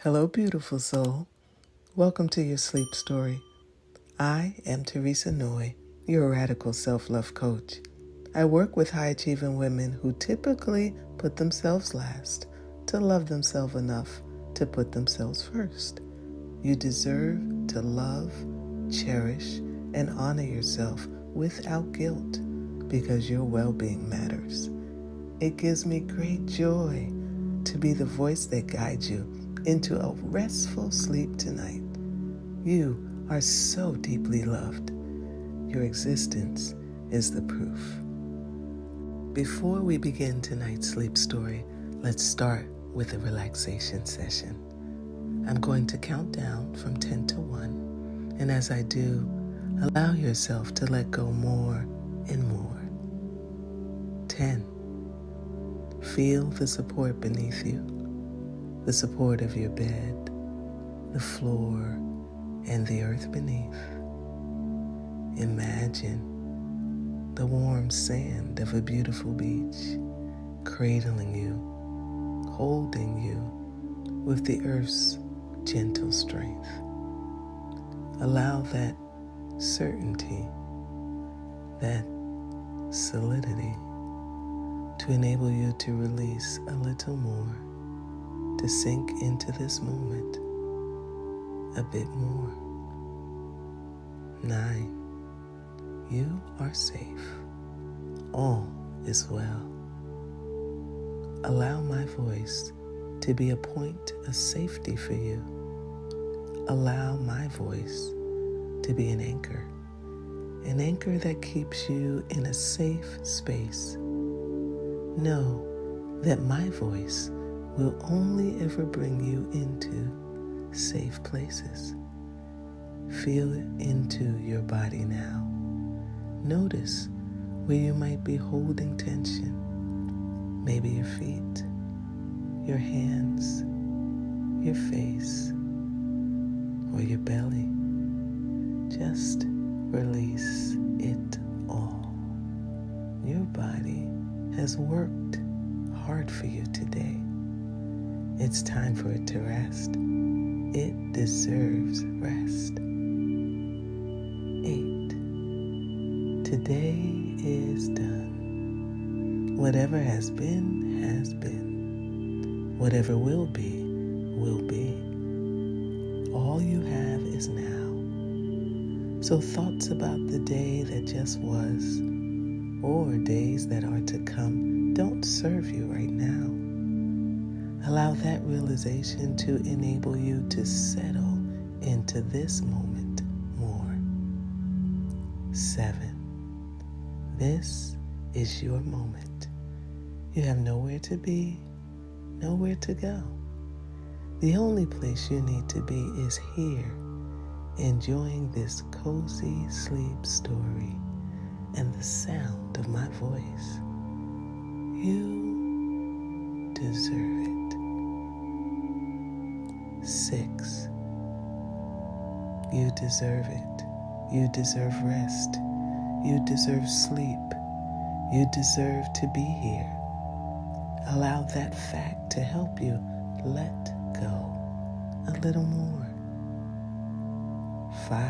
Hello, beautiful soul. Welcome to your sleep story. I am Teresa Noy, your radical self-love coach. I work with high-achieving women who typically put themselves last to love themselves enough to put themselves first. You deserve to love, cherish, and honor yourself without guilt because your well-being matters. It gives me great joy to be the voice that guides you into a restful sleep tonight. You are so deeply loved. Your existence is the proof. Before we begin tonight's sleep story, let's start with a relaxation session. I'm going to count down from 10 to 1, and as I do, allow yourself to let go more and more. 10. Feel the support beneath you, the support of your bed, the floor, and the earth beneath. Imagine the warm sand of a beautiful beach cradling you, holding you with the earth's gentle strength. Allow that certainty, that solidity, to enable you to release a little more, to sink into this moment a bit more. 9. You are safe. All is well. Allow my voice to be a point of safety for you. Allow my voice to be an anchor that keeps you in a safe space. Know that my voice will only ever bring you into safe places. Feel it into your body now. Notice where you might be holding tension. Maybe your feet, your hands, your face, or your belly. Just release it all. Your body has worked hard for you today. It's time for it to rest. It deserves rest. 8. Today is done. Whatever has been, has been. Whatever will be, will be. All you have is now. So thoughts about the day that just was, or days that are to come, don't serve you right now. Allow that realization to enable you to settle into this moment more. 7. This is your moment. You have nowhere to be, nowhere to go. The only place you need to be is here, enjoying this cozy sleep story and the sound of my voice. You deserve it. 6. You deserve it. You deserve rest. You deserve sleep. You deserve to be here. Allow that fact to help you let go a little more. 5.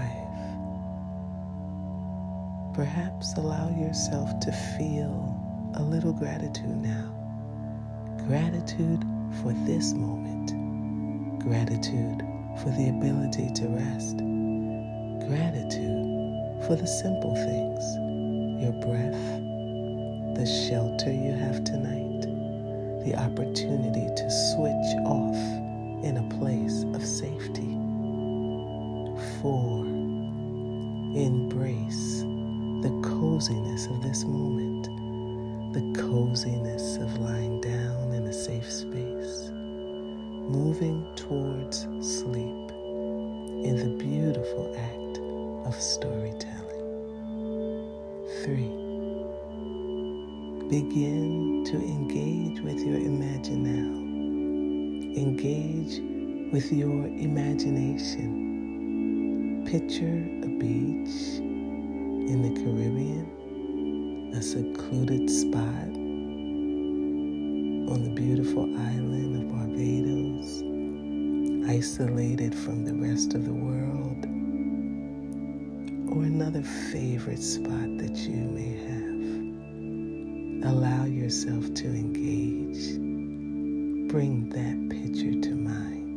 Perhaps allow yourself to feel a little gratitude now. Gratitude for this moment. Gratitude for the ability to rest. Gratitude for the simple things. Your breath, the shelter you have tonight, the opportunity to switch off in a place of safety. 4. Embrace the coziness of this moment, the coziness of lying down in a safe space, moving towards sleep in the beautiful act of storytelling. 3. Begin to engage with your imagine now. Engage with your imagination. Picture a beach in the Caribbean, a secluded spot on the beautiful island of Barbados. isolated from the rest of the world, or another favorite spot that you may have. Allow yourself to engage. Bring that picture to mind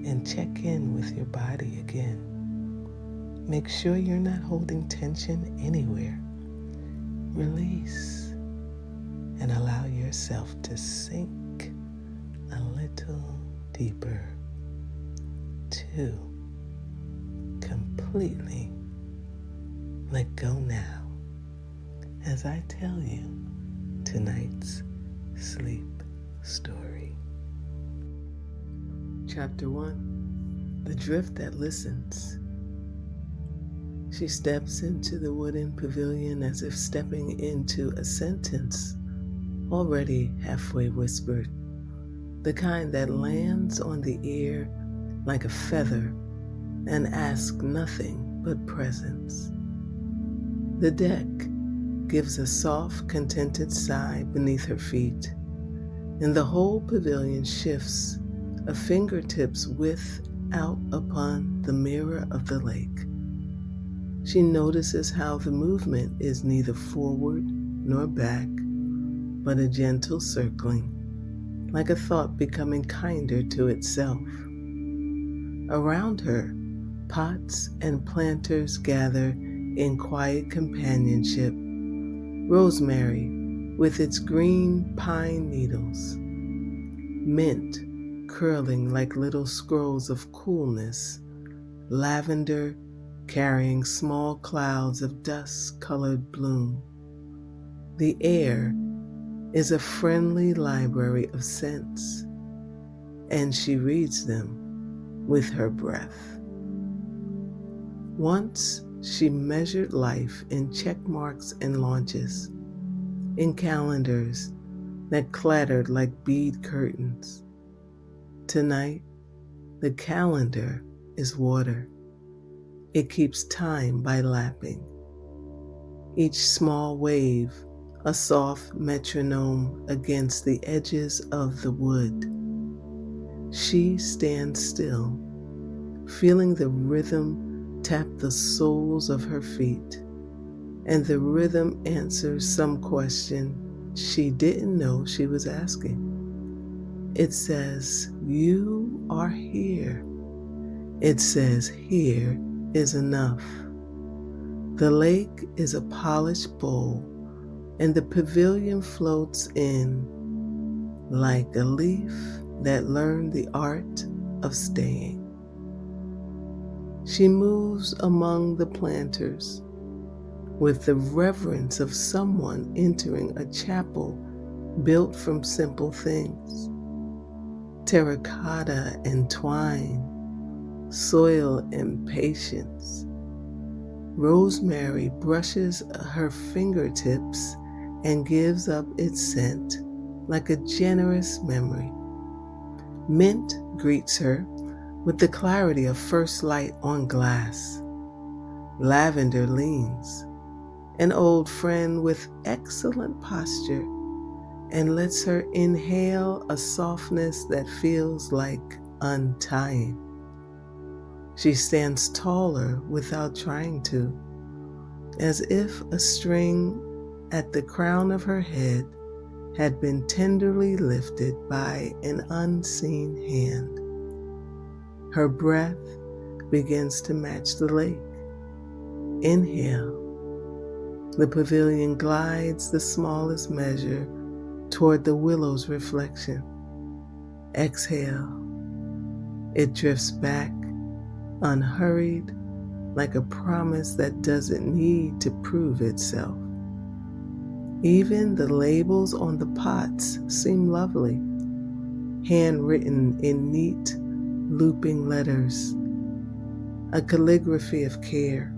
and check in with your body again. Make sure you're not holding tension anywhere. Release and allow yourself to sink a little deeper. 2, completely let go now as I tell you tonight's sleep story. Chapter 1, The Drift That Listens. She steps into the wooden pavilion as if stepping into a sentence already halfway whispered, the kind that lands on the ear like a feather and asks nothing but presence. The deck gives a soft, contented sigh beneath her feet, and the whole pavilion shifts a fingertip's width out upon the mirror of the lake. She notices how the movement is neither forward nor back, but a gentle circling, like a thought becoming kinder to itself. Around her, pots and planters gather in quiet companionship. Rosemary with its green pine needles, mint curling like little scrolls of coolness, lavender carrying small clouds of dust-colored bloom. The air is a friendly library of scents, and she reads them with her breath. Once she measured life in check marks and launches, in calendars that clattered like bead curtains. Tonight, the calendar is water. It keeps time by lapping. Each small wave, a soft metronome against the edges of the wood. She stands still, feeling the rhythm tap the soles of her feet, and the rhythm answers some question she didn't know she was asking. It says, "You are here." It says, "Here is enough." The lake is a polished bowl, and the pavilion floats in like a leaf that learned the art of staying. She moves among the planters with the reverence of someone entering a chapel built from simple things. Terracotta and twine, soil and patience. Rosemary brushes her fingertips and gives up its scent like a generous memory. Mint greets her with the clarity of first light on glass. Lavender leans, an old friend with excellent posture, and lets her inhale a softness that feels like untying. She stands taller without trying to, as if a string at the crown of her head had been tenderly lifted by an unseen hand. Her breath begins to match the lake. Inhale. The pavilion glides the smallest measure toward the willow's reflection. Exhale. It drifts back, unhurried, like a promise that doesn't need to prove itself. Even the labels on the pots seem lovely, handwritten in neat, looping letters, a calligraphy of care.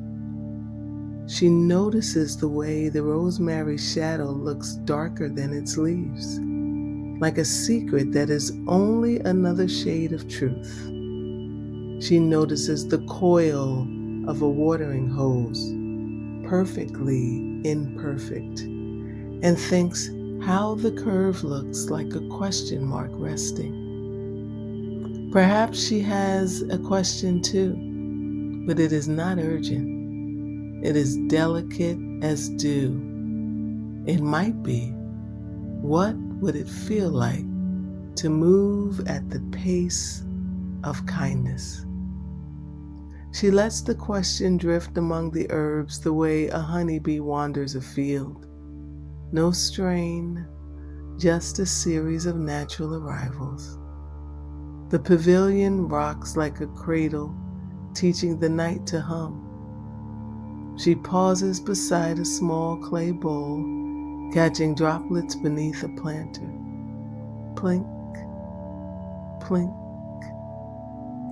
She notices the way the rosemary shadow looks darker than its leaves, like a secret that is only another shade of truth. She notices the coil of a watering hose, perfectly imperfect, and thinks how the curve looks like a question mark resting. Perhaps she has a question too, but it is not urgent. It is delicate as dew. It might be, what would it feel like to move at the pace of kindness? She lets the question drift among the herbs the way a honeybee wanders a field. No strain, just a series of natural arrivals. The pavilion rocks like a cradle, teaching the night to hum. She pauses beside a small clay bowl, catching droplets beneath a planter. Plink, plink.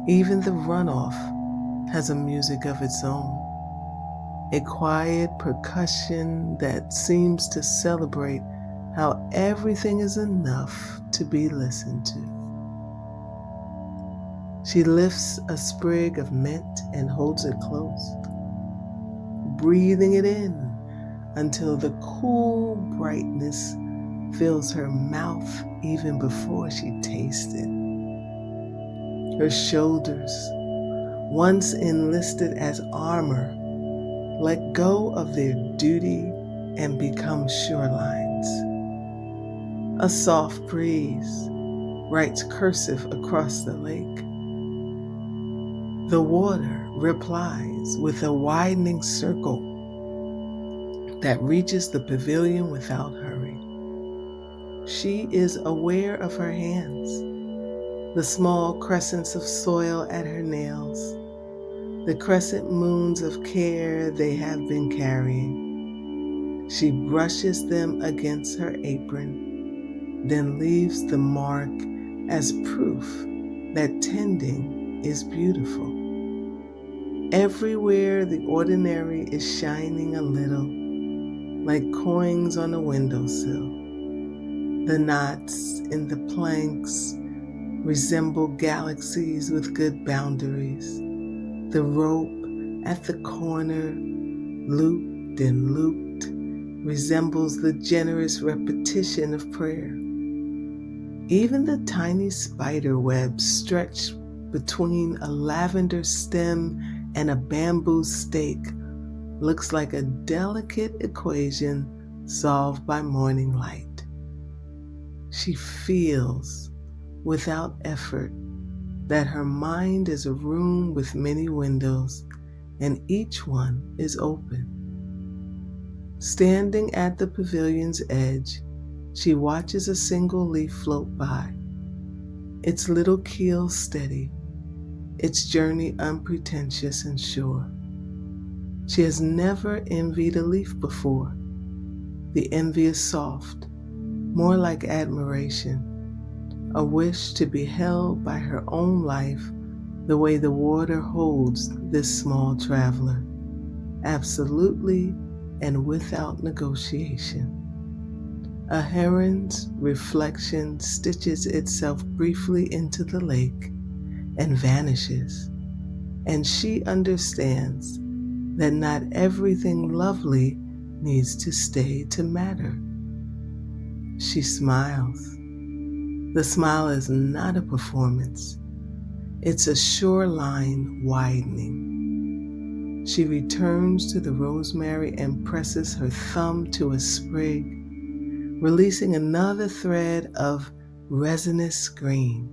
Even the runoff has a music of its own, a quiet percussion that seems to celebrate how everything is enough to be listened to. She lifts a sprig of mint and holds it close, breathing it in until the cool brightness fills her mouth even before she tastes it. Her shoulders, once enlisted as armor, let go of their duty and become shorelines. A soft breeze writes cursive across the lake. The water replies with a widening circle that reaches the pavilion without hurry. She is aware of her hands, the small crescents of soil at her nails, the crescent moons of care they have been carrying. She brushes them against her apron, then leaves the mark as proof that tending is beautiful. Everywhere the ordinary is shining a little, like coins on a windowsill. The knots in the planks resemble galaxies with good boundaries. The rope at the corner, looped and looped, resembles the generous repetition of prayer. Even the tiny spider web stretched between a lavender stem and a bamboo stake looks like a delicate equation solved by morning light. She feels, without effort, that her mind is a room with many windows, and each one is open. Standing at the pavilion's edge, she watches a single leaf float by, its little keel steady, its journey unpretentious and sure. She has never envied a leaf before. The envy is soft, more like admiration, a wish to be held by her own life the way the water holds this small traveler, absolutely and without negotiation. A heron's reflection stitches itself briefly into the lake and vanishes, and she understands that not everything lovely needs to stay to matter. She smiles. The smile is not a performance. It's a shoreline widening. She returns to the rosemary and presses her thumb to a sprig, releasing another thread of resinous green.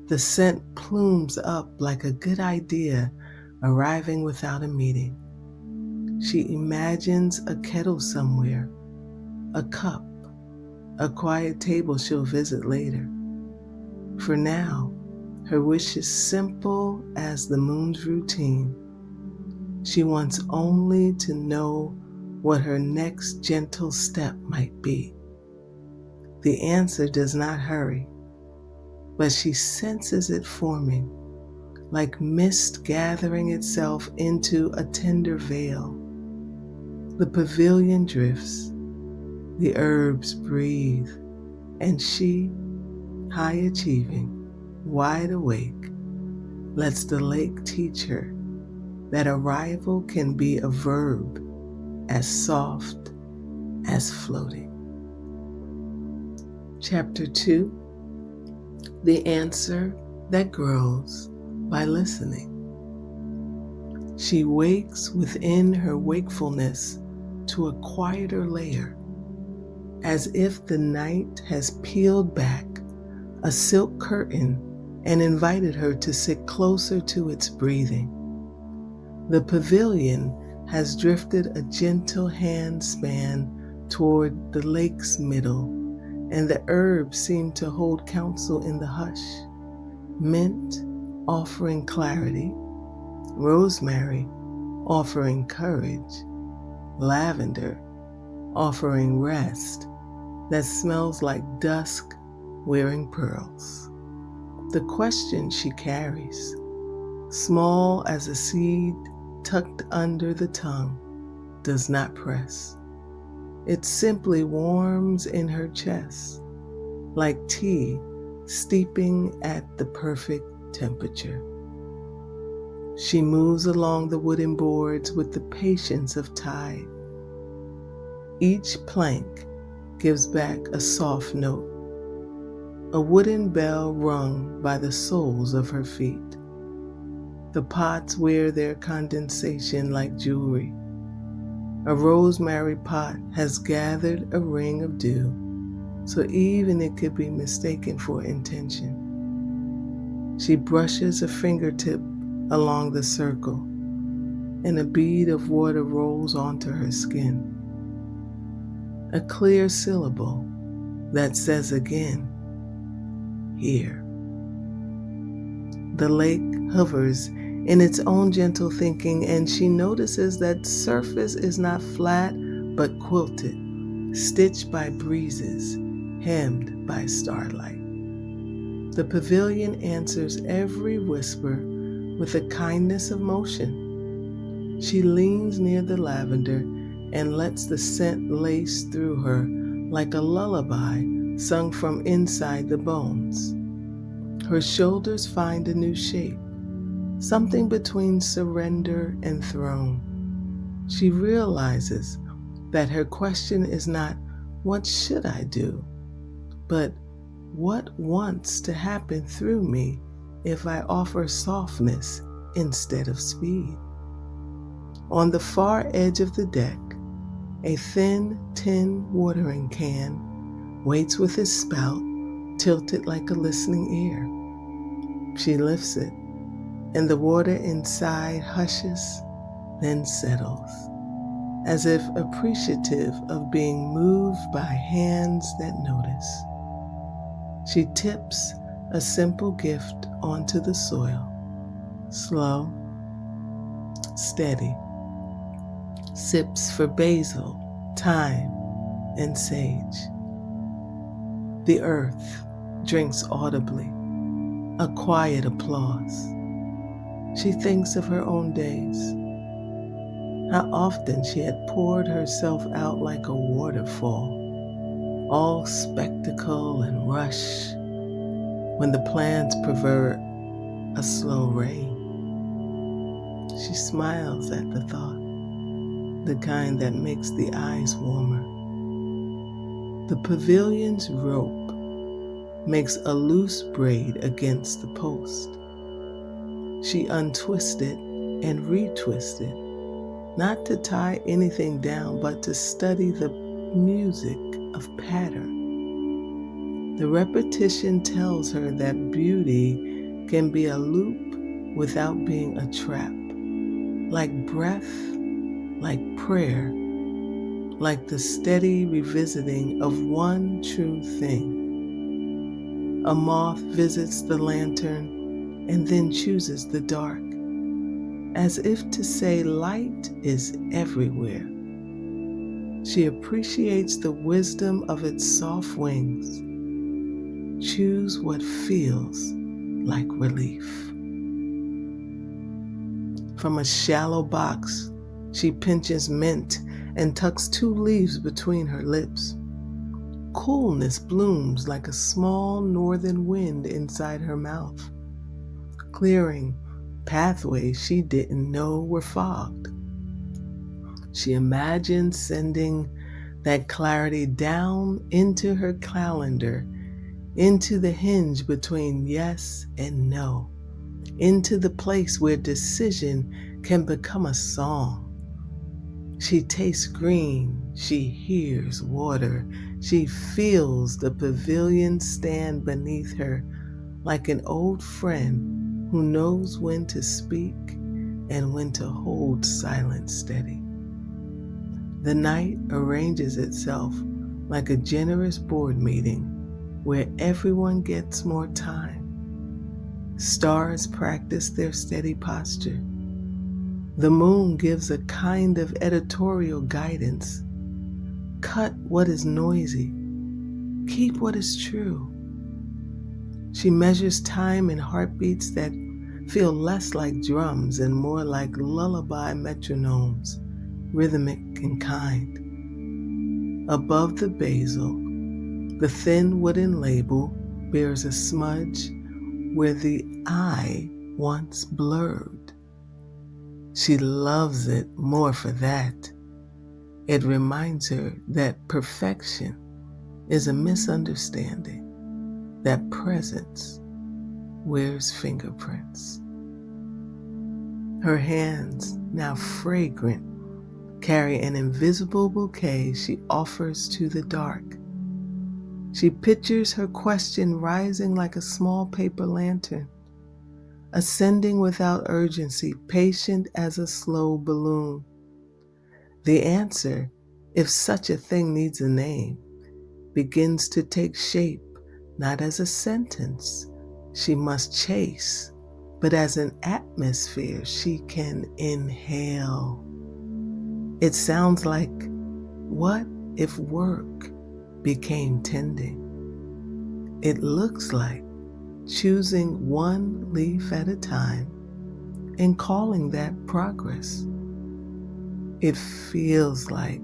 The scent plumes up like a good idea arriving without a meeting. She imagines a kettle somewhere, a cup, a quiet table she'll visit later. For now, her wish is simple as the moon's routine. She wants only to know what her next gentle step might be. The answer does not hurry, but she senses it forming, like mist gathering itself into a tender veil. The pavilion drifts, the herbs breathe, and she, high achieving, wide awake, lets the lake teach her that arrival can be a verb as soft as floating. Chapter 2, The Answer that grows by listening. She wakes within her wakefulness to a quieter layer, as if the night has peeled back a silk curtain and invited her to sit closer to its breathing. The pavilion has drifted a gentle hand span toward the lake's middle, and the herbs seem to hold counsel in the hush. Mint offering clarity, rosemary offering courage, lavender offering rest that smells like dusk wearing pearls. The question she carries, small as a seed tucked under the tongue, does not press. It simply warms in her chest, like tea steeping at the perfect temperature. She moves along the wooden boards with the patience of tide. Each plank gives back a soft note, a wooden bell rung by the soles of her feet. The pots wear their condensation like jewelry. A rosemary pot has gathered a ring of dew, so even it could be mistaken for intention. She brushes a fingertip along the circle, and a bead of water rolls onto her skin. A clear syllable that says again, here. The lake hovers in its own gentle thinking, and she notices that surface is not flat but quilted, stitched by breezes, hemmed by starlight. The pavilion answers every whisper with a kindness of motion. She leans near the lavender and lets the scent lace through her like a lullaby sung from inside the bones. Her shoulders find a new shape, something between surrender and throne. She realizes that her question is not, what should I do? But what wants to happen through me if I offer softness instead of speed? On the far edge of the deck, a thin tin watering can waits with its spout tilted like a listening ear. She lifts it, and the water inside hushes, then settles, as if appreciative of being moved by hands that notice. She tips a simple gift onto the soil, slow, steady, sips for basil, thyme, and sage. The earth drinks audibly, a quiet applause. She thinks of her own days, how often she had poured herself out like a waterfall, all spectacle and rush, when the plants prefer a slow rain. She smiles at the thought, the kind that makes the eyes warmer. The pavilion's rope makes a loose braid against the post. She untwisted and retwisted, not to tie anything down, but to study the music of pattern. The repetition tells her that beauty can be a loop without being a trap, like breath, like prayer, like the steady revisiting of one true thing. A moth visits the lantern and then chooses the dark, as if to say light is everywhere. She appreciates the wisdom of its soft wings. Choose what feels like relief. From a shallow box, she pinches mint and tucks 2 leaves between her lips. Coolness blooms like a small northern wind inside her mouth, clearing pathways she didn't know were fogged. She imagines sending that clarity down into her calendar into the hinge between yes and no, into the place where decision can become a song. She tastes green, she hears water, she feels the pavilion stand beneath her like an old friend who knows when to speak and when to hold silence steady. The night arranges itself like a generous board meeting where everyone gets more time. Stars practice their steady posture. The moon gives a kind of editorial guidance. Cut what is noisy. Keep what is true. She measures time in heartbeats that feel less like drums and more like lullaby metronomes, rhythmic and kind. Above the basil, the thin wooden label bears a smudge where the eye once blurred. She loves it more for that. It reminds her that perfection is a misunderstanding, that presence wears fingerprints. Her hands, now fragrant, carry an invisible bouquet she offers to the dark. She pictures her question rising like a small paper lantern, ascending without urgency, patient as a slow balloon. The answer, if such a thing needs a name, begins to take shape, not as a sentence she must chase, but as an atmosphere she can inhale. It sounds like, what if work became tending? It looks like choosing one leaf at a time and calling that progress. It feels like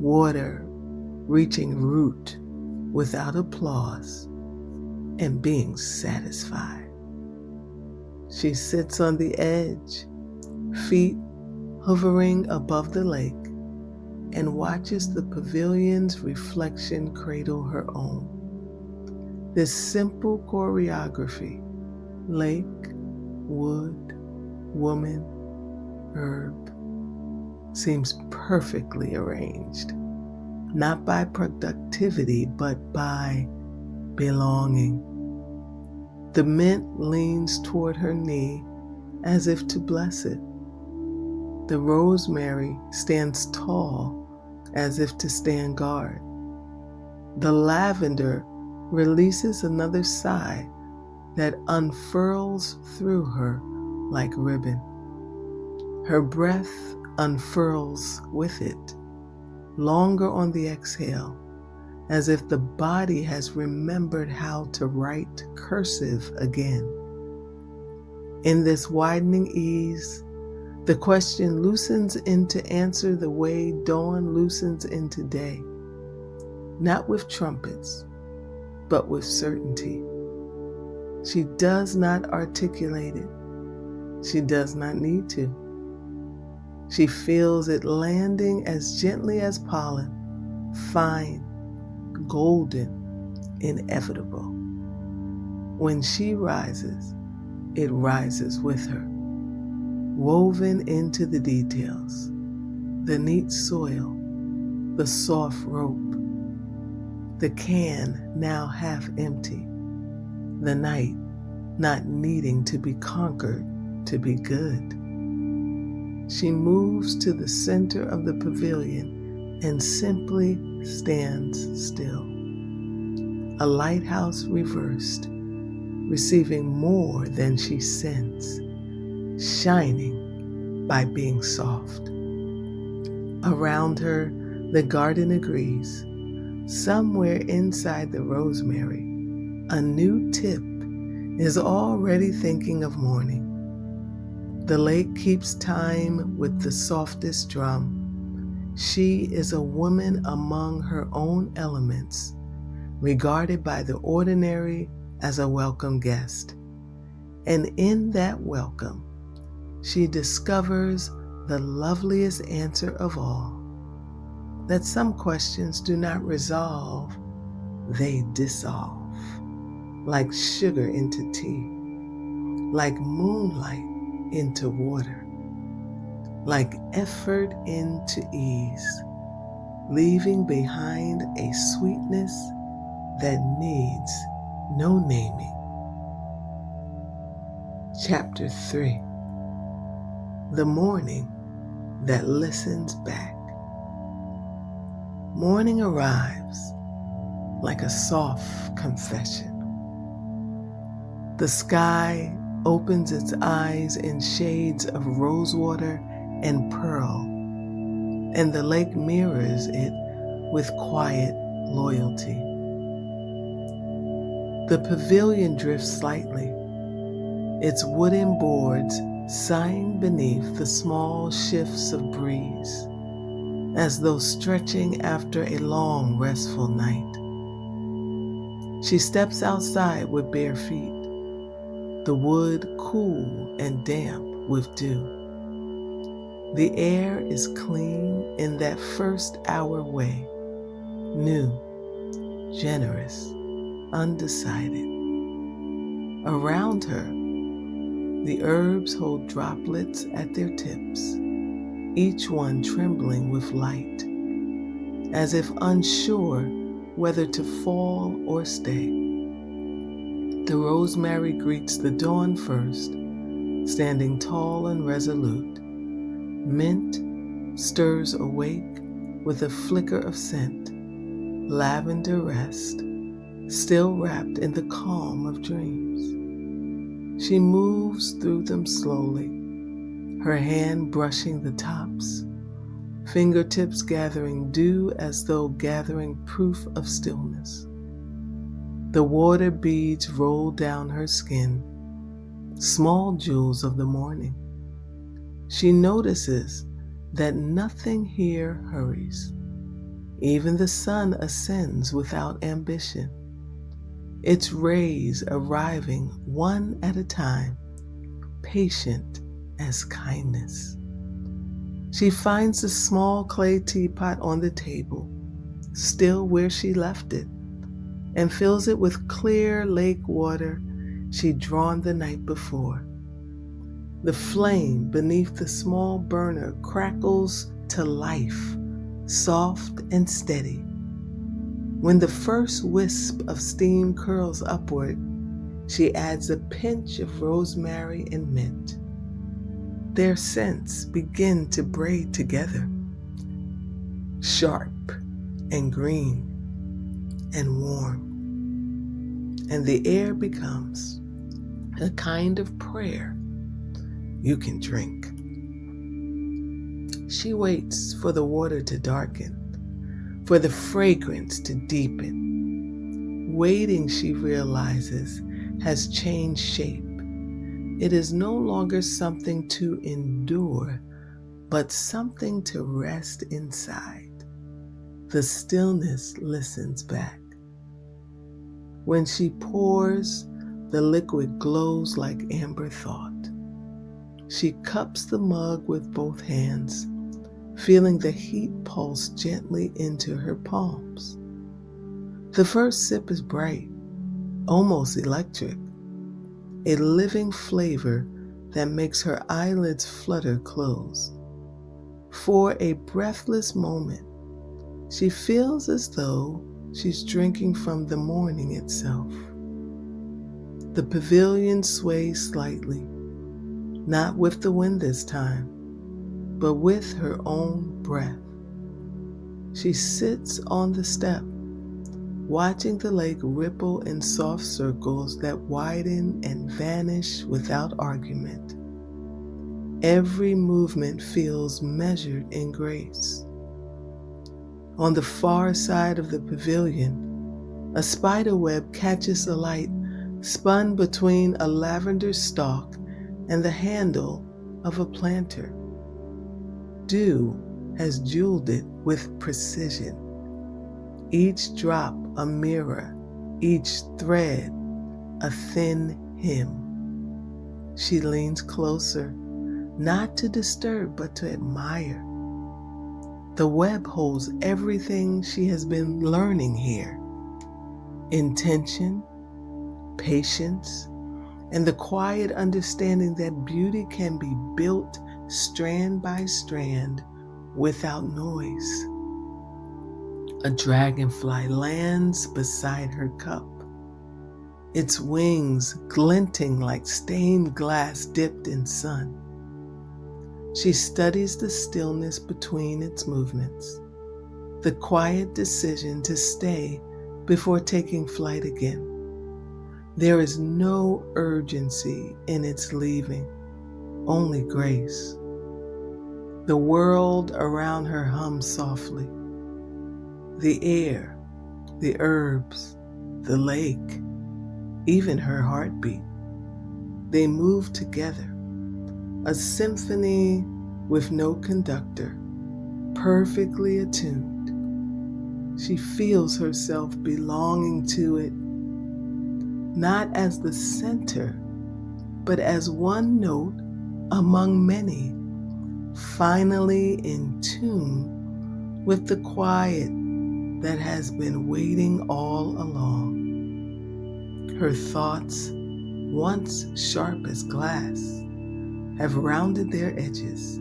water reaching root without applause and being satisfied. She sits on the edge, feet hovering above the lake, and watches the pavilion's reflection cradle her own. This simple choreography, lake, wood, woman, herb, seems perfectly arranged, not by productivity, but by belonging. The mint leans toward her knee as if to bless it. The rosemary stands tall as if to stand guard. The lavender releases another sigh that unfurls through her like ribbon. Her breath unfurls with it, longer on the exhale, as if the body has remembered how to write cursive again. In this widening ease, the question loosens into answer the way dawn loosens into day, not with trumpets, but with certainty. She does not articulate it. She does not need to. She feels it landing as gently as pollen, fine, golden, inevitable. When she rises, it rises with her, woven into the details, the neat soil, the soft rope, the can now half empty, the night not needing to be conquered to be good. She moves to the center of the pavilion and simply stands still. A lighthouse reversed, receiving more than she sends, shining by being soft. Around her, the garden agrees. Somewhere inside the rosemary, a new tip is already thinking of morning. The lake keeps time with the softest drum. She is a woman among her own elements, regarded by the ordinary as a welcome guest. And in that welcome, she discovers the loveliest answer of all, that some questions do not resolve, they dissolve. like sugar into tea, like moonlight into water, like effort into ease, leaving behind a sweetness that needs no naming. Chapter 3. The morning that listens back. Morning arrives like a soft confession. The sky opens its eyes in shades of rosewater and pearl, and the lake mirrors it with quiet loyalty. The pavilion drifts slightly, its wooden boards sighing beneath the small shifts of breeze, as though stretching after a long, restful night. She steps outside with bare feet, the wood cool and damp with dew. The air is clean in that first hour way, new, generous, undecided. Around her, the herbs hold droplets at their tips, each one trembling with light, as if unsure whether to fall or stay. The rosemary greets the dawn first, standing tall and resolute. Mint stirs awake with a flicker of scent. Lavender rest, still wrapped in the calm of dreams. She moves through them slowly, her hand brushing the tops, fingertips gathering dew as though gathering proof of stillness. The water beads roll down her skin, small jewels of the morning. She notices that nothing here hurries. Even the sun ascends without ambition, its rays arriving one at a time, patient as kindness. She finds the small clay teapot on the table, still where she left it, and fills it with clear lake water she'd drawn the night before. The flame beneath the small burner crackles to life, soft and steady. When the first wisp of steam curls upward, she adds a pinch of rosemary and mint. Their scents begin to braid together, sharp and green and warm, and the air becomes a kind of prayer you can drink. She waits for the water to darken, for the fragrance to deepen. Waiting, she realizes, has changed shape. It is no longer something to endure, but something to rest inside. The stillness listens back. When she pours, the liquid glows like amber thought. She cups the mug with both hands, feeling the heat pulse gently into her palms. The first sip is bright, almost electric, a living flavor that makes her eyelids flutter closed. For a breathless moment, she feels as though she's drinking from the morning itself. The pavilion sways slightly, not with the wind this time, but with her own breath. She sits on the step, watching the lake ripple in soft circles that widen and vanish without argument. Every movement feels measured in grace. On the far side of the pavilion, a spider web catches the light spun between a lavender stalk and the handle of a planter. Dew has jeweled it with precision. Each drop a mirror, each thread a thin hymn. She leans closer, not to disturb but to admire. The web holds everything she has been learning here: intention, patience, and the quiet understanding that beauty can be built strand by strand without noise. A dragonfly lands beside her cup, its wings glinting like stained glass dipped in sun. She studies the stillness between its movements, the quiet decision to stay before taking flight again. There is no urgency in its leaving, only grace. The world around her hums softly. The air, the herbs, the lake, even her heartbeat. They move together, a symphony with no conductor, perfectly attuned. She feels herself belonging to it, not as the center, but as one note among many, finally in tune with the quiet that has been waiting all along. Her thoughts, once sharp as glass, have rounded their edges.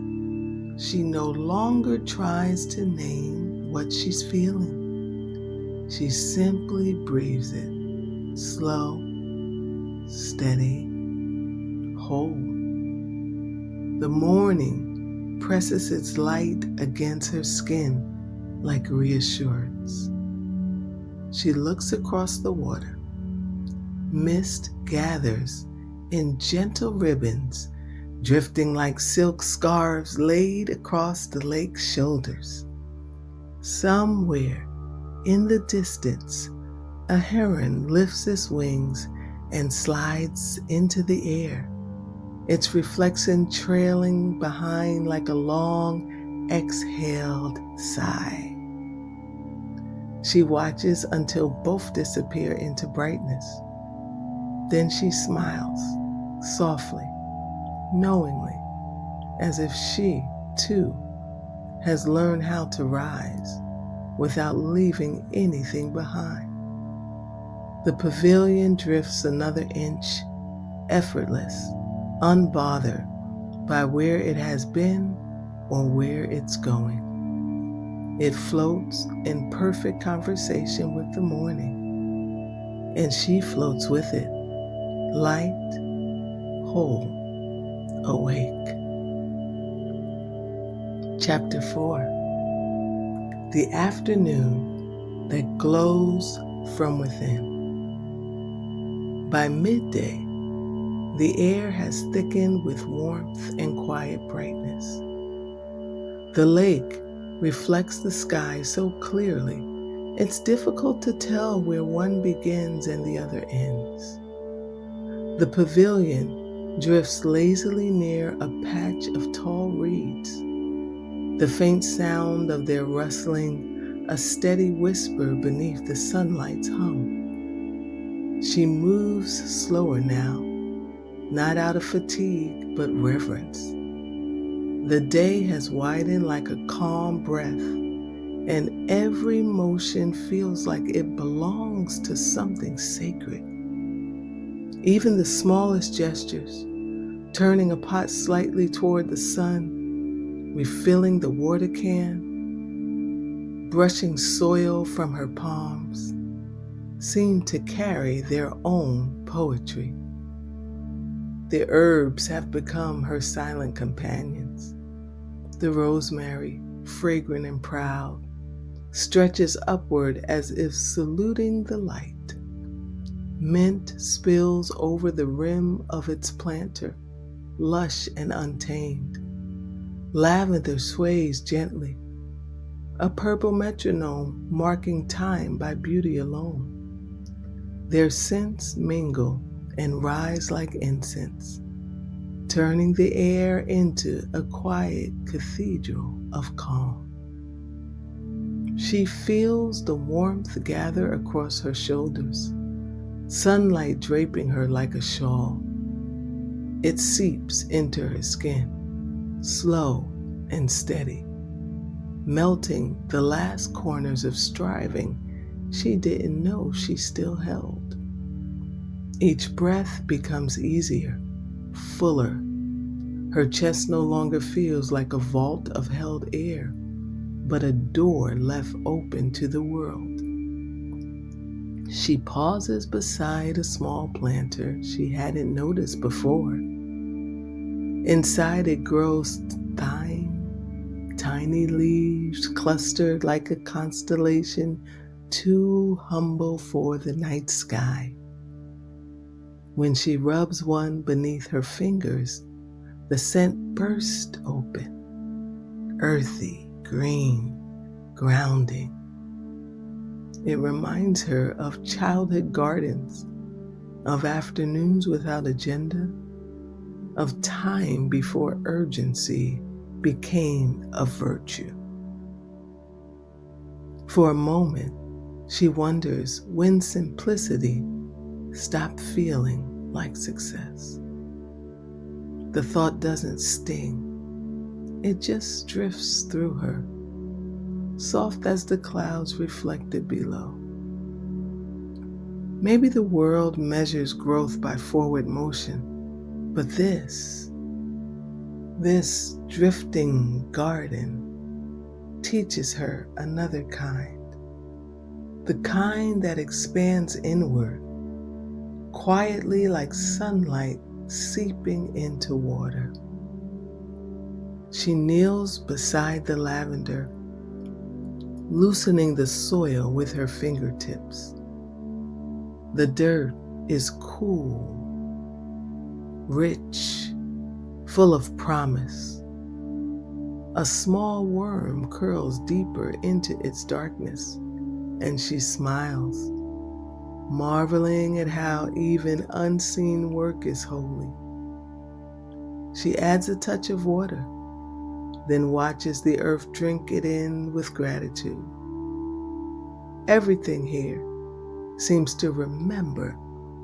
She no longer tries to name what she's feeling. She simply breathes it, slow, steady, whole. The morning presses its light against her skin like reassurance. She looks across the water. Mist gathers in gentle ribbons, drifting like silk scarves laid across the lake's shoulders. Somewhere in the distance, a heron lifts its wings and slides into the air, its reflection trailing behind like a long, exhaled sigh. She watches until both disappear into brightness. Then she smiles, softly, knowingly, as if she, too, has learned how to rise without leaving anything behind. The pavilion drifts another inch, effortless, unbothered by where it has been or where it's going. It floats in perfect conversation with the morning, and she floats with it, light, whole, awake. Chapter 4. The afternoon that glows from within. By midday, the air has thickened with warmth and quiet brightness. The lake reflects the sky so clearly, it's difficult to tell where one begins and the other ends. The pavilion drifts lazily near a patch of tall reeds, the faint sound of their rustling, a steady whisper beneath the sunlight's hum. She moves slower now, not out of fatigue, but reverence. The day has widened like a calm breath, and every motion feels like it belongs to something sacred. Even the smallest gestures, turning a pot slightly toward the sun, refilling the water can, brushing soil from her palms, seem to carry their own poetry. The herbs have become her silent companions. The rosemary, fragrant and proud, stretches upward as if saluting the light. Mint spills over the rim of its planter, lush and untamed. Lavender sways gently, a purple metronome marking time by beauty alone. Their scents mingle and rise like incense, turning the air into a quiet cathedral of calm. She feels the warmth gather across her shoulders, sunlight draping her like a shawl. It seeps into her skin, slow and steady, melting the last corners of striving she didn't know she still held. Each breath becomes easier, fuller. Her chest no longer feels like a vault of held air, but a door left open to the world. She pauses beside a small planter she hadn't noticed before. Inside it grows tiny leaves clustered like a constellation, too humble for the night sky. When she rubs one beneath her fingers, the scent bursts open, earthy, green, grounding. It reminds her of childhood gardens, of afternoons without agenda, of time before urgency became a virtue. For a moment, she wonders when simplicity stopped feeling like success. The thought doesn't sting, it just drifts through her, soft as the clouds reflected below. Maybe the world measures growth by forward motion, but this drifting garden teaches her another kind, the kind that expands inward, quietly like sunlight seeping into water. She kneels beside the lavender, loosening the soil with her fingertips. The dirt is cool, rich, full of promise. A small worm curls deeper into its darkness, and she smiles, marveling at how even unseen work is holy. She adds a touch of water, then watches the earth drink it in with gratitude. Everything here seems to remember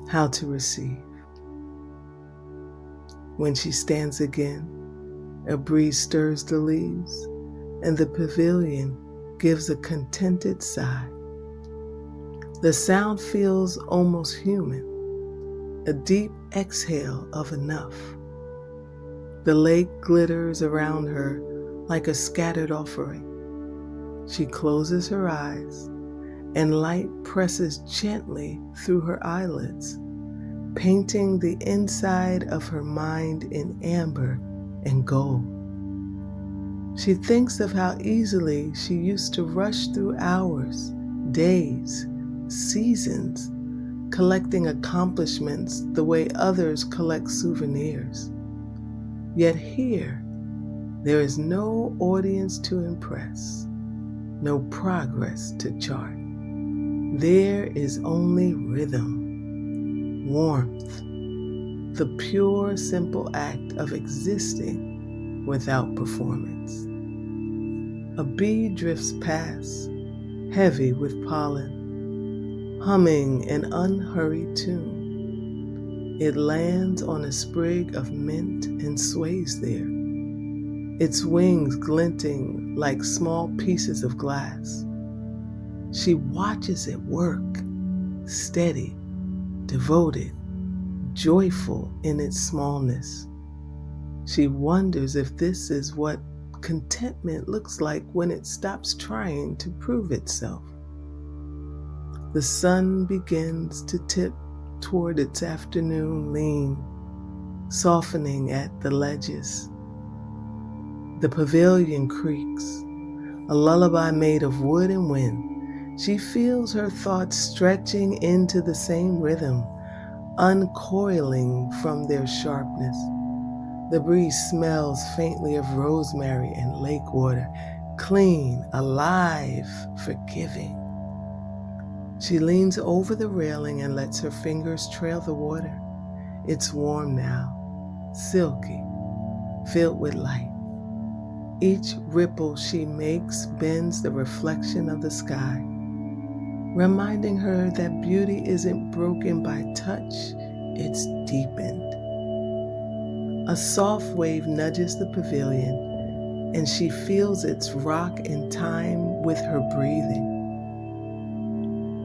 how to receive. When she stands again, a breeze stirs the leaves, and the pavilion gives a contented sigh. The sound feels almost human, a deep exhale of enough. The lake glitters around her like a scattered offering. She closes her eyes, and light presses gently through her eyelids, painting the inside of her mind in amber and gold. She thinks of how easily she used to rush through hours, days, seasons, collecting accomplishments the way others collect souvenirs. Yet here, there is no audience to impress, no progress to chart. There is only rhythm, warmth, the pure, simple act of existing without performance. A bee drifts past, heavy with pollen, humming an unhurried tune. It lands on a sprig of mint and sways there, its wings glinting like small pieces of glass. She watches it work, steady, devoted, joyful in its smallness. She wonders if this is what contentment looks like when it stops trying to prove itself. The sun begins to tip toward its afternoon lean, softening at the ledges. The pavilion creaks, a lullaby made of wood and wind. She feels her thoughts stretching into the same rhythm, uncoiling from their sharpness. The breeze smells faintly of rosemary and lake water, clean, alive, forgiving. She leans over the railing and lets her fingers trail the water. It's warm now, silky, filled with light. Each ripple she makes bends the reflection of the sky, reminding her that beauty isn't broken by touch, it's deepened. A soft wave nudges the pavilion, and she feels its rock in time with her breathing.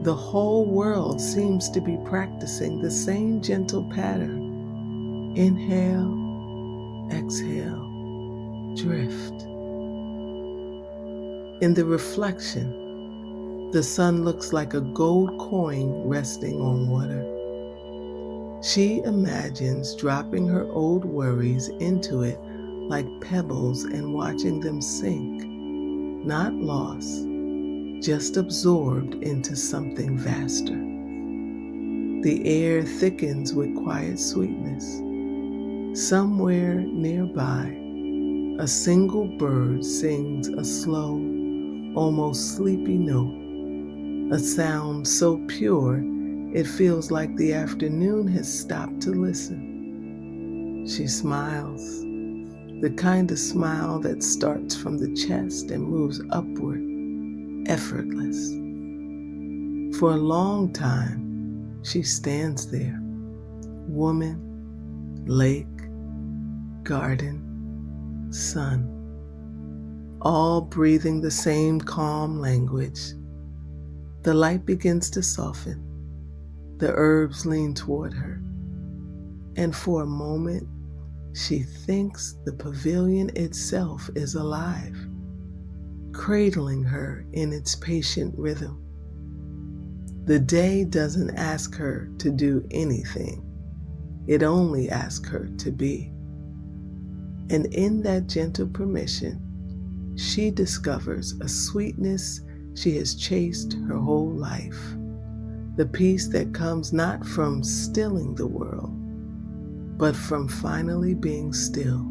The whole world seems to be practicing the same gentle pattern. Inhale, exhale, drift. In the reflection, the sun looks like a gold coin resting on water. She imagines dropping her old worries into it like pebbles and watching them sink, not lost, just absorbed into something vaster. The air thickens with quiet sweetness. Somewhere nearby, a single bird sings a slow, almost sleepy note, a sound so pure it feels like the afternoon has stopped to listen. She smiles, the kind of smile that starts from the chest and moves upward, effortless. For a long time, she stands there, woman, lake, garden, sun, all breathing the same calm language. The light begins to soften. The herbs lean toward her. And for a moment, she thinks the pavilion itself is alive, cradling her in its patient rhythm. The day doesn't ask her to do anything. It only asks her to be. And in that gentle permission, she discovers a sweetness she has chased her whole life. The peace that comes not from stilling the world, but from finally being still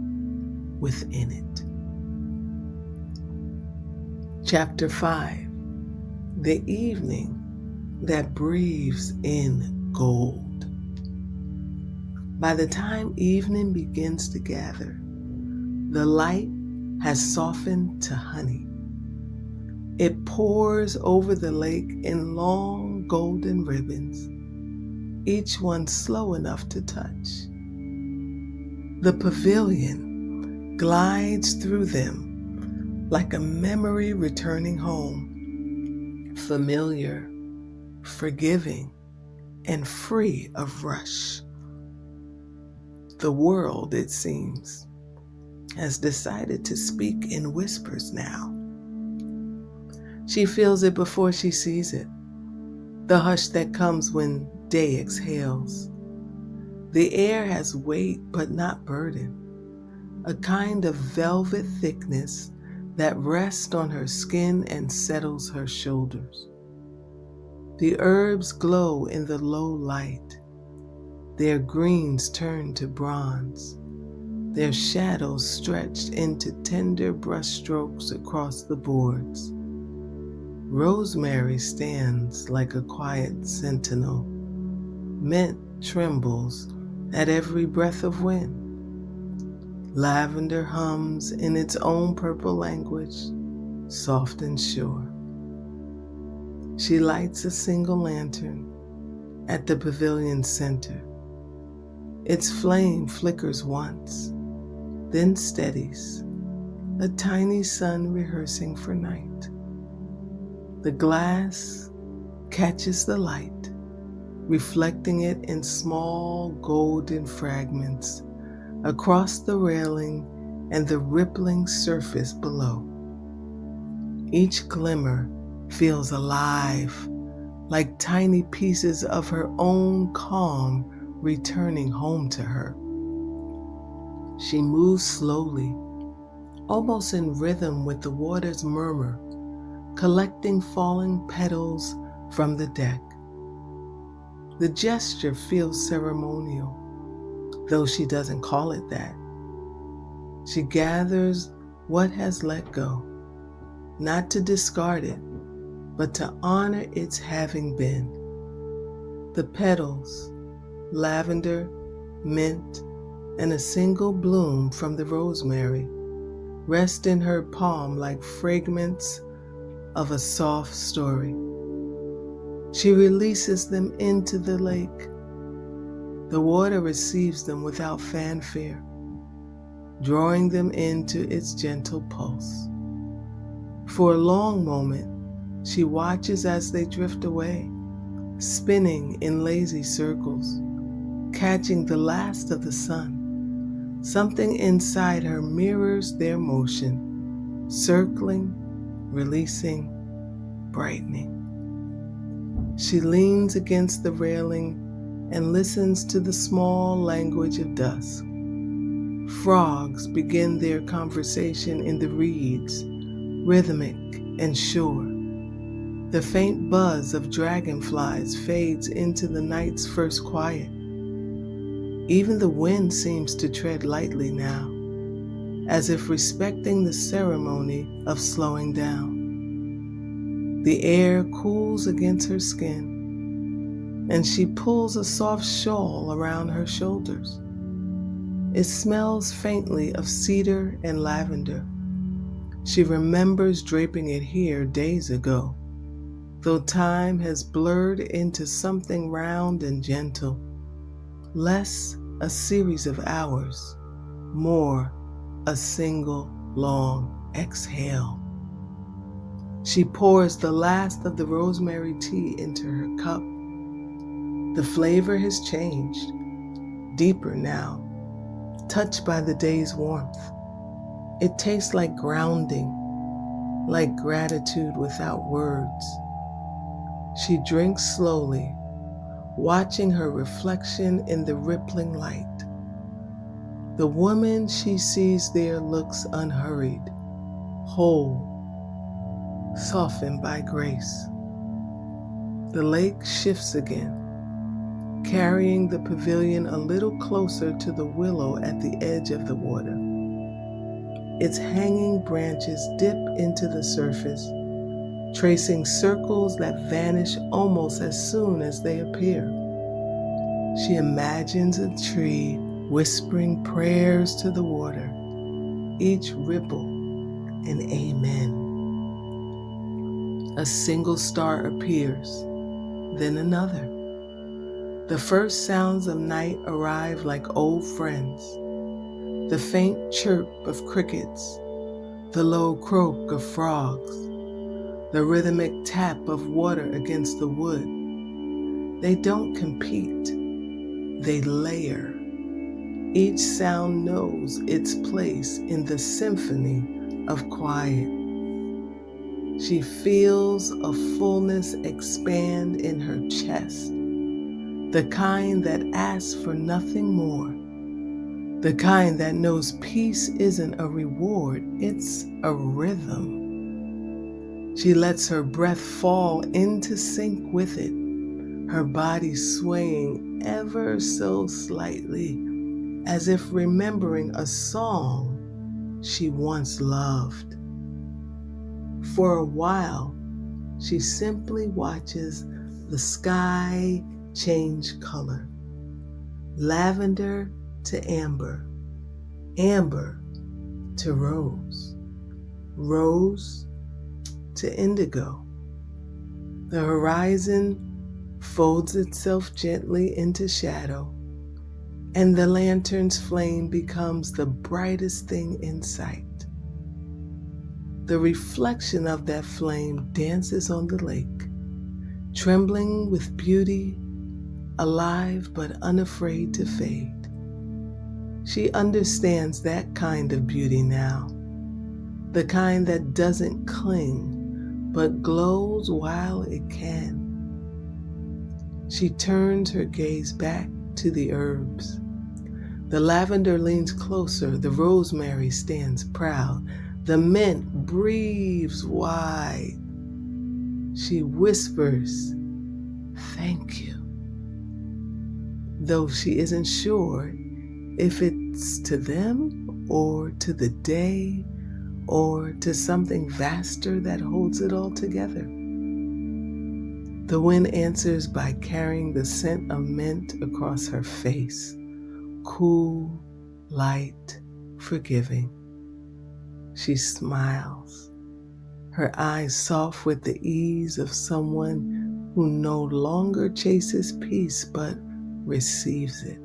within it. Chapter 5. The evening that breathes in gold. By the time evening begins to gather, the light has softened to honey. It pours over the lake in long golden ribbons, each one slow enough to touch. The pavilion glides through them like a memory returning home, familiar, forgiving, and free of rush. The world, it seems, has decided to speak in whispers now. She feels it before she sees it, the hush that comes when day exhales. The air has weight but not burden, a kind of velvet thickness that rests on her skin and settles her shoulders. The herbs glow in the low light. Their greens turn to bronze, their shadows stretched into tender brushstrokes across the boards. Rosemary stands like a quiet sentinel. Mint trembles at every breath of wind. Lavender hums in its own purple language, soft and sure. She lights a single lantern at the pavilion's center. Its flame flickers once, then steadies, a tiny sun rehearsing for night. The glass catches the light, reflecting it in small golden fragments across the railing and the rippling surface below. Each glimmer feels alive, like tiny pieces of her own calm returning home to her. She moves slowly, almost in rhythm with the water's murmur, collecting falling petals from the deck. The gesture feels ceremonial, though she doesn't call it that. She gathers what has let go, not to discard it, but to honor its having been. The petals, lavender, mint, and a single bloom from the rosemary, rest in her palm like fragments of a soft story. She releases them into the lake. The water receives them without fanfare, drawing them into its gentle pulse. For a long moment, she watches as they drift away, spinning in lazy circles, catching the last of the sun. Something inside her mirrors their motion, circling, releasing, brightening. She leans against the railing and listens to the small language of dusk. Frogs begin their conversation in the reeds, rhythmic and sure. The faint buzz of dragonflies fades into the night's first quiet. Even the wind seems to tread lightly now, as if respecting the ceremony of slowing down. The air cools against her skin, and she pulls a soft shawl around her shoulders. It smells faintly of cedar and lavender. She remembers draping it here days ago, though time has blurred into something round and gentle. Less a series of hours, more a single long exhale. She pours the last of the rosemary tea into her cup. The flavor has changed, deeper now, touched by the day's warmth. It tastes like grounding, like gratitude without words. She drinks slowly, watching her reflection in the rippling light. The woman she sees there looks unhurried, whole, softened by grace. The lake shifts again, carrying the pavilion a little closer to the willow at the edge of the water. Its hanging branches dip into the surface, tracing circles that vanish almost as soon as they appear. She imagines a tree whispering prayers to the water, each ripple an amen. A single star appears, then another. The first sounds of night arrive like old friends. The faint chirp of crickets, the low croak of frogs, the rhythmic tap of water against the wood. They don't compete, they layer. Each sound knows its place in the symphony of quiet. She feels a fullness expand in her chest, the kind that asks for nothing more, the kind that knows peace isn't a reward, it's a rhythm. She lets her breath fall into sync with it, her body swaying ever so slightly, as if remembering a song she once loved. For a while, she simply watches the sky change color. Lavender to amber, amber to rose, rose to indigo. The horizon folds itself gently into shadow, and the lantern's flame becomes the brightest thing in sight. The reflection of that flame dances on the lake, trembling with beauty, alive but unafraid to fade. She understands that kind of beauty now, the kind that doesn't cling but glows while it can. She turns her gaze back to the herbs. The lavender leans closer, the rosemary stands proud, the mint breathes wide. She whispers, "Thank you," though she isn't sure if it's to them or to the day or to something vaster that holds it all together. The wind answers by carrying the scent of mint across her face, cool, light, forgiving. She smiles, her eyes soft with the ease of someone who no longer chases peace but receives it.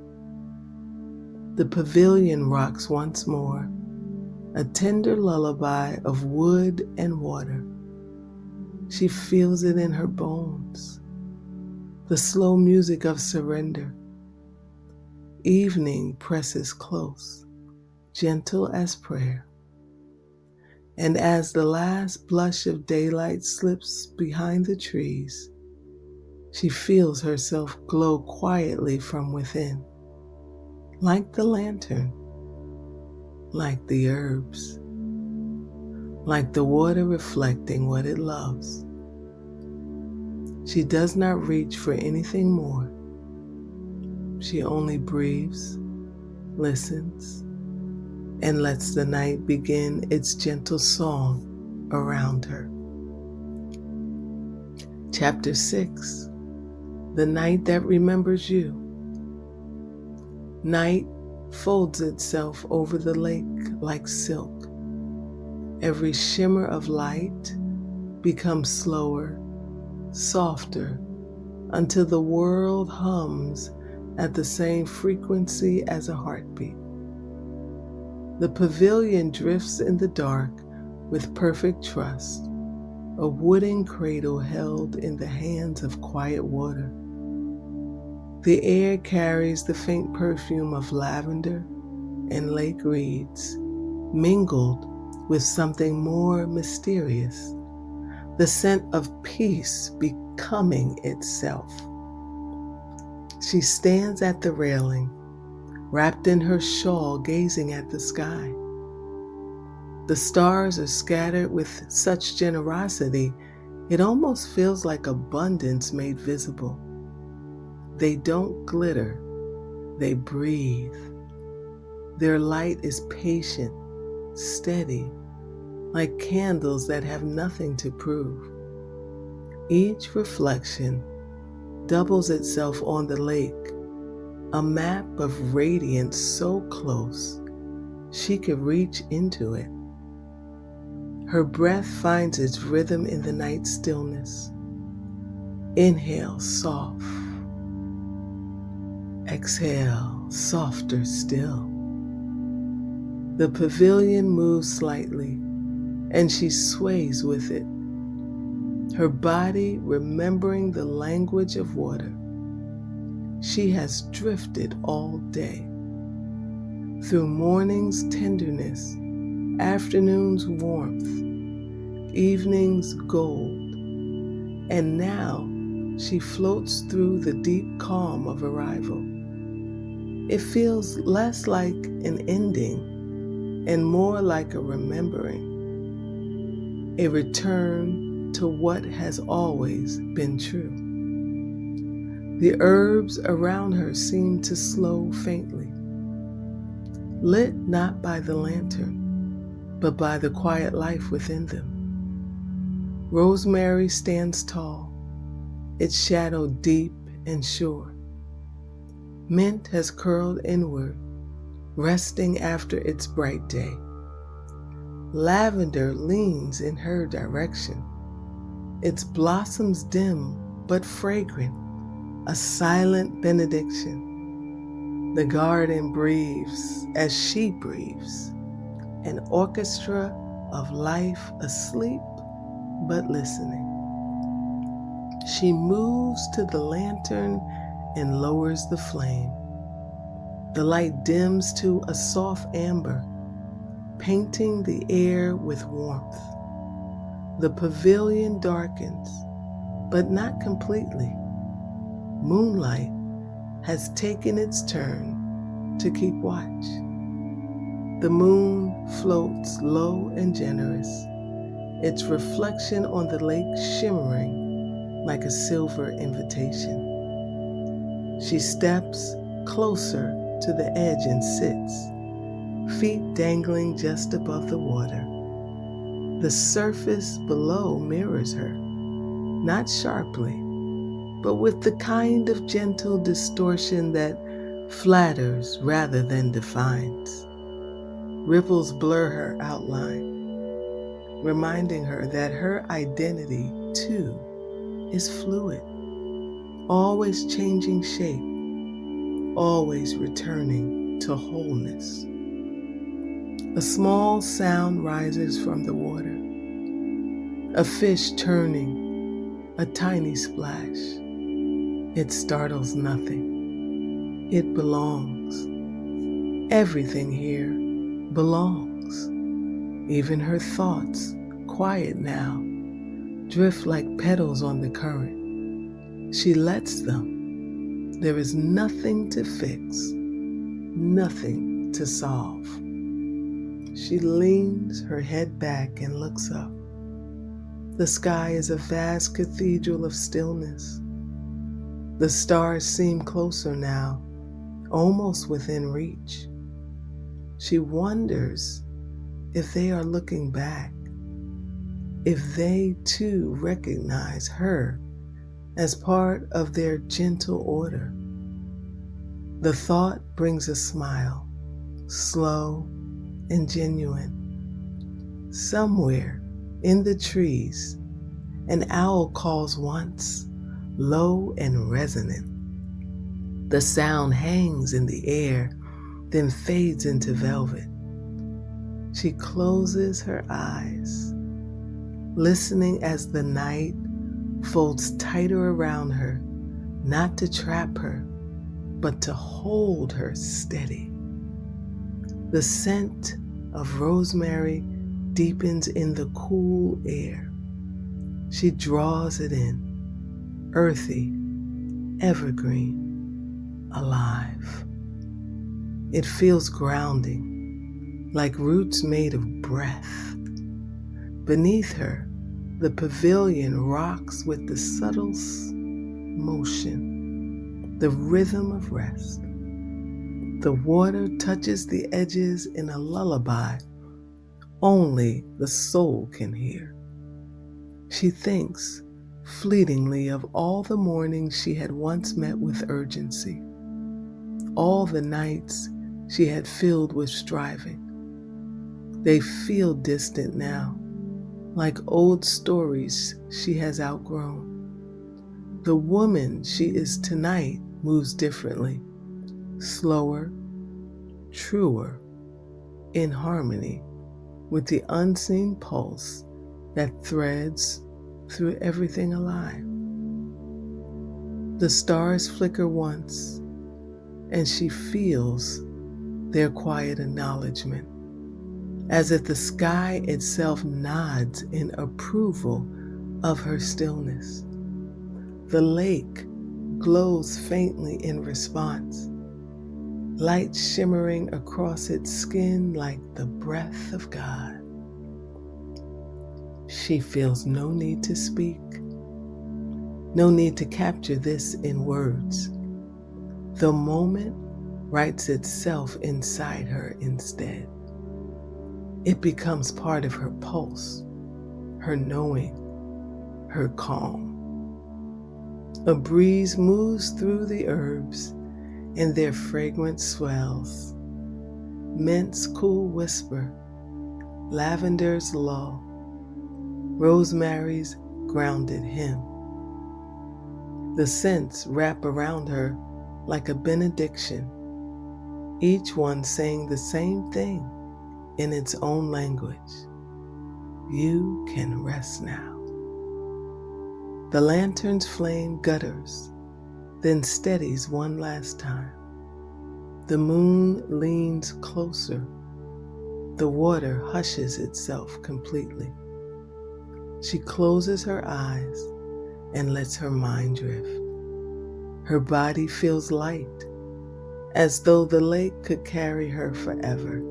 The pavilion rocks once more, a tender lullaby of wood and water. She feels it in her bones. the slow music of surrender. Evening presses close, gentle as prayer. And as the last blush of daylight slips behind the trees, she feels herself glow quietly from within, like the lantern, like the herbs, like the water reflecting what it loves. She does not reach for anything more. She only breathes, listens, and lets the night begin its gentle song around her. Chapter 6, The Night That Remembers You. Night folds itself over the lake like silk. Every shimmer of light becomes slower, softer, until the world hums at the same frequency as a heartbeat. The pavilion drifts in the dark with perfect trust, a wooden cradle held in the hands of quiet water. The air carries the faint perfume of lavender and lake reeds, mingled with something more mysterious, the scent of peace becoming itself. She stands at the railing, wrapped in her shawl, gazing at the sky. The stars are scattered with such generosity, it almost feels like abundance made visible. They don't glitter, they breathe. Their light is patient, steady, like candles that have nothing to prove. Each reflection doubles itself on the lake, a map of radiance so close she could reach into it. Her breath finds its rhythm in the night stillness. Inhale, soft. Exhale, softer still. The pavilion moves slightly, and she sways with it, her body remembering the language of water. She has drifted all day, through morning's tenderness, afternoon's warmth, evening's gold, and now she floats through the deep calm of arrival. It feels less like an ending and more like a remembering, a return to what has always been true. The herbs around her seem to slow faintly, lit not by the lantern, but by the quiet life within them. Rosemary stands tall, its shadow deep and sure. Mint has curled inward, resting after its bright day. Lavender leans in her direction, its blossoms dim but fragrant, a silent benediction. The garden breathes as she breathes, an orchestra of life asleep but listening. She moves to the lantern and lowers the flame. The light dims to a soft amber, painting the air with warmth. The pavilion darkens, but not completely. Moonlight has taken its turn to keep watch. The moon floats low and generous, its reflection on the lake shimmering like a silver invitation. She steps closer to the edge and sits, feet dangling just above the water. The surface below mirrors her, not sharply, but with the kind of gentle distortion that flatters rather than defines. Ripples blur her outline, reminding her that her identity, too, is fluid, always changing shape, always returning to wholeness. A small sound rises from the water, a fish turning, a tiny splash. It startles nothing. It belongs. Everything here belongs. Even her thoughts, quiet now, drift like petals on the current. She lets them. There is nothing to fix, nothing to solve. She leans her head back and looks up. The sky is a vast cathedral of stillness. The stars seem closer now, almost within reach. She wonders if they are looking back, if they too recognize her as part of their gentle order. The thought brings a smile, slow and genuine. Somewhere in the trees, an owl calls once, low and resonant. The sound hangs in the air, then fades into velvet. She closes her eyes, listening as the night folds tighter around her, not to trap her, but to hold her steady. The scent of rosemary deepens in the cool air. She draws it in, earthy, evergreen, alive. It feels grounding, like roots made of breath. Beneath her, the pavilion rocks with the subtle motion, the rhythm of rest. The water touches the edges in a lullaby only the soul can hear. She thinks fleetingly of all the mornings she had once met with urgency, all the nights she had filled with striving. They feel distant now, like old stories she has outgrown. The woman she is tonight moves differently, slower, truer, in harmony with the unseen pulse that threads through everything alive. The stars flicker once, and she feels their quiet acknowledgement, as if the sky itself nods in approval of her stillness. The lake glows faintly in response, light shimmering across its skin like the breath of God. She feels no need to speak, no need to capture this in words. The moment writes itself inside her instead. It becomes part of her pulse, her knowing, her calm. A breeze moves through the herbs and their fragrance swells. Mint's cool whisper, lavender's lull, rosemary's grounded hymn. The scents wrap around her like a benediction, each one saying the same thing in its own language. You can rest now. The lantern's flame gutters, then steadies one last time. The moon leans closer. The water hushes itself completely. She closes her eyes and lets her mind drift. Her body feels light, as though the lake could carry her forever.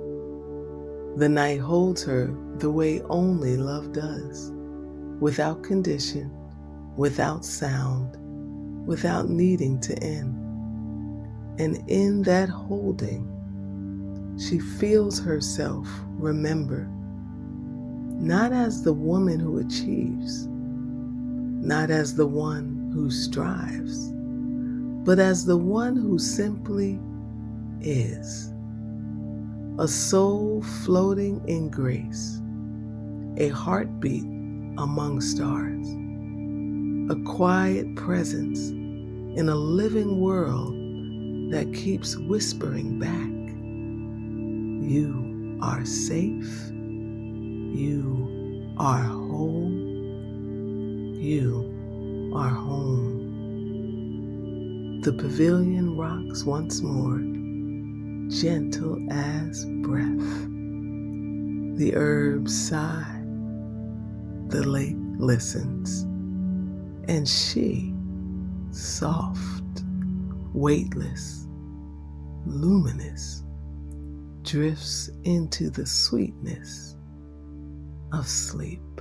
The night holds her the way only love does, without condition, without sound, without needing to end. And in that holding, she feels herself remembered, not as the woman who achieves, not as the one who strives, but as the one who simply is. A soul floating in grace, a heartbeat among stars, a quiet presence in a living world that keeps whispering back, you are safe, you are whole, you are home. The pavilion rocks once more, gentle as breath. The herbs sigh, the lake listens, and she, soft, weightless, luminous, drifts into the sweetness of sleep.